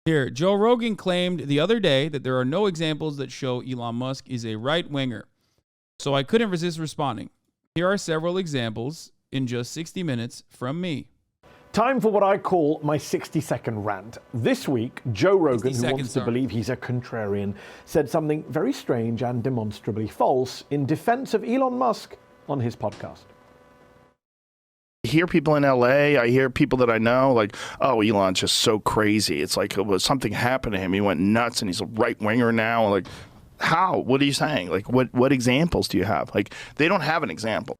Here, Joe Rogan claimed the other day that there are no examples that show Elon Musk is a right-winger. So I couldn't resist responding. Here are several examples in just 60 minutes from me. Time for what I call my 60-second rant. This week, Joe Rogan, who wants to believe he's a contrarian, said something very strange and demonstrably false in defense of Elon Musk on his podcast. I hear people in LA, I hear people that I know, like, oh, Elon's just so crazy. It's like something happened to him. He went nuts and he's a right-winger now. Like, how? What are you saying? Like, what examples do you have? Like, they don't have an example.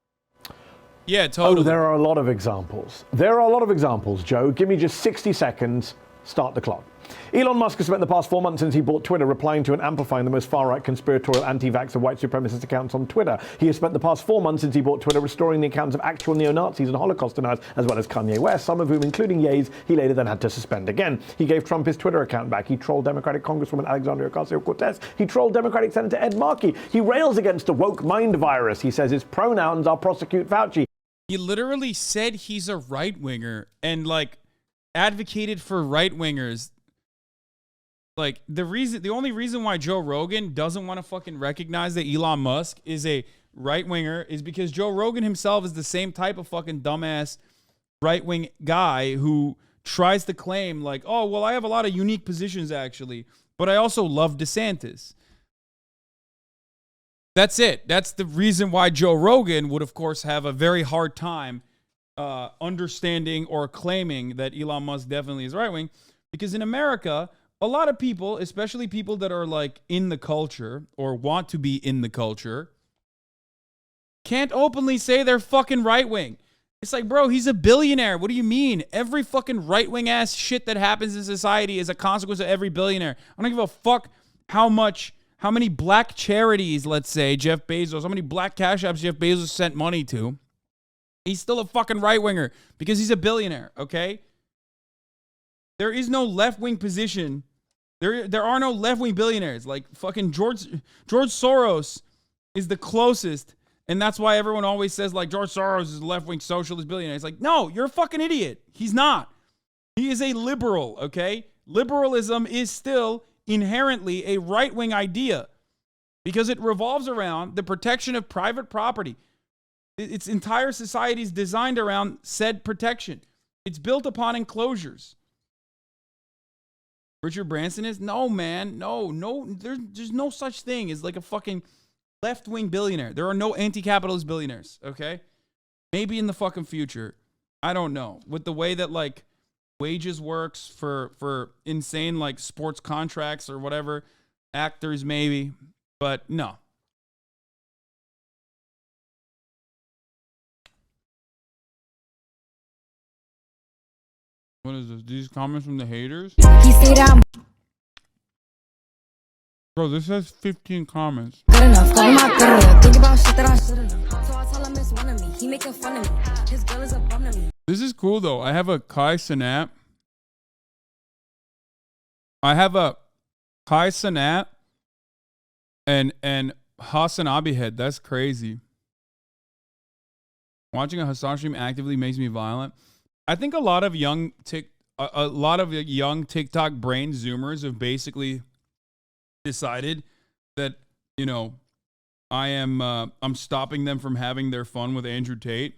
Yeah, totally. Oh, there are a lot of examples. There are a lot of examples, Joe. Give me just 60 seconds. Start the clock. Elon Musk has spent the past 4 months since he bought Twitter replying to and amplifying the most far-right conspiratorial anti-vaxxer white supremacist accounts on Twitter. He has spent the past 4 months since he bought Twitter restoring the accounts of actual neo-Nazis and Holocaust deniers, as well as Kanye West, some of whom, including Ye's, he later then had to suspend again. He gave Trump his Twitter account back. He trolled Democratic Congresswoman Alexandria Ocasio-Cortez. He trolled Democratic Senator Ed Markey. He rails against the woke mind virus. He says his pronouns are prosecute Fauci. He literally said he's a right-winger and, like, advocated for right-wingers. Like, the only reason why Joe Rogan doesn't want to fucking recognize that Elon Musk is a right-winger is because Joe Rogan himself is the same type of fucking dumbass right-wing guy who tries to claim, like, oh, well, I have a lot of unique positions, actually, but I also love DeSantis. That's it. That's the reason why Joe Rogan would, of course, have a very hard time understanding or claiming that Elon Musk definitely is right-wing. Because in America, a lot of people, especially people that are like in the culture or want to be in the culture, can't openly say they're fucking right-wing. It's like, bro, he's a billionaire. What do you mean? Every fucking right-wing ass shit that happens in society is a consequence of every billionaire. I don't give a fuck how many black charities, let's say, Jeff Bezos, how many black cash apps Jeff Bezos sent money to. He's still a fucking right-winger because he's a billionaire, okay? There is no left-wing position. There are no left-wing billionaires. Like fucking George Soros is the closest, and that's why everyone always says, like, George Soros is a left-wing socialist billionaire. It's like, no, you're a fucking idiot. He's not. He is a liberal, okay? Liberalism is still inherently a right-wing idea because it revolves around the protection of private property. Its entire society is designed around said protection. It's built upon enclosures. Richard Branson is? No, man. No. There's no such thing as like a fucking left-wing billionaire. There are no anti-capitalist billionaires, okay? Maybe in the fucking future. I don't know. With the way that, like, wages works for insane, like, sports contracts or whatever, actors maybe, but no. What is this? These comments from the haters? Bro, this has 15 comments. Good enough. Think about shit that I should've known. So I tell him it's one of me. He making fun of me. His girl is a bum to me. This is cool though. I have a Kai Cenat. and Hasanabi head. That's crazy. Watching a Hasan stream actively makes me violent. I think a lot of young TikTok brain zoomers have basically decided that, you know, I'm stopping them from having their fun with Andrew Tate.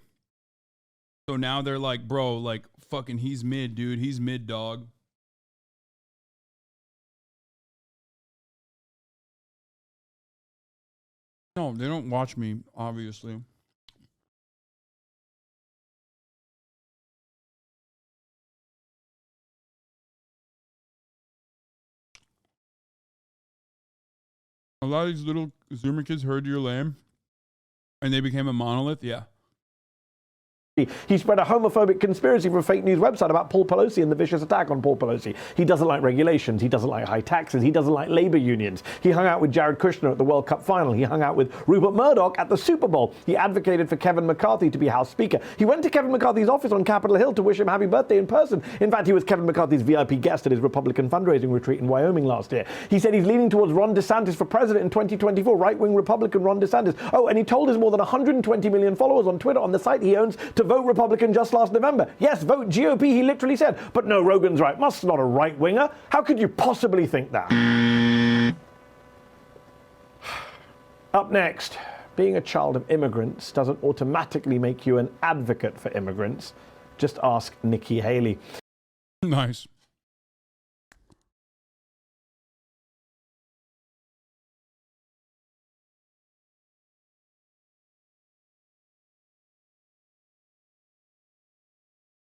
So now they're like, bro, like, fucking, he's mid, dude. He's mid, dog. No, they don't watch me, obviously. A lot of these little Zoomer kids heard you're lame, and they became a monolith. Yeah. He spread a homophobic conspiracy from a fake news website about Paul Pelosi and the vicious attack on Paul Pelosi. He doesn't like regulations. He doesn't like high taxes. He doesn't like labor unions. He hung out with Jared Kushner at the World Cup final. He hung out with Rupert Murdoch at the Super Bowl. He advocated for Kevin McCarthy to be House Speaker. He went to Kevin McCarthy's office on Capitol Hill to wish him happy birthday in person. In fact, he was Kevin McCarthy's VIP guest at his Republican fundraising retreat in Wyoming last year. He said he's leaning towards Ron DeSantis for president in 2024, right-wing Republican Ron DeSantis. Oh, and he told his more than 120 million followers on Twitter on the site he owns to to vote Republican just last November. Yes, vote GOP, he literally said. But no, Rogan's right. Musk's not a right-winger. How could you possibly think that? Up next, being a child of immigrants doesn't automatically make you an advocate for immigrants. Just ask Nikki Haley. Nice.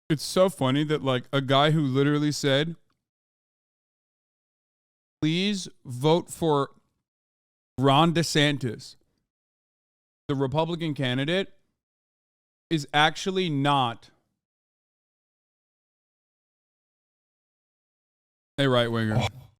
It's so funny that like a guy who literally said, please vote for Ron DeSantis, the Republican candidate, is actually not a right winger.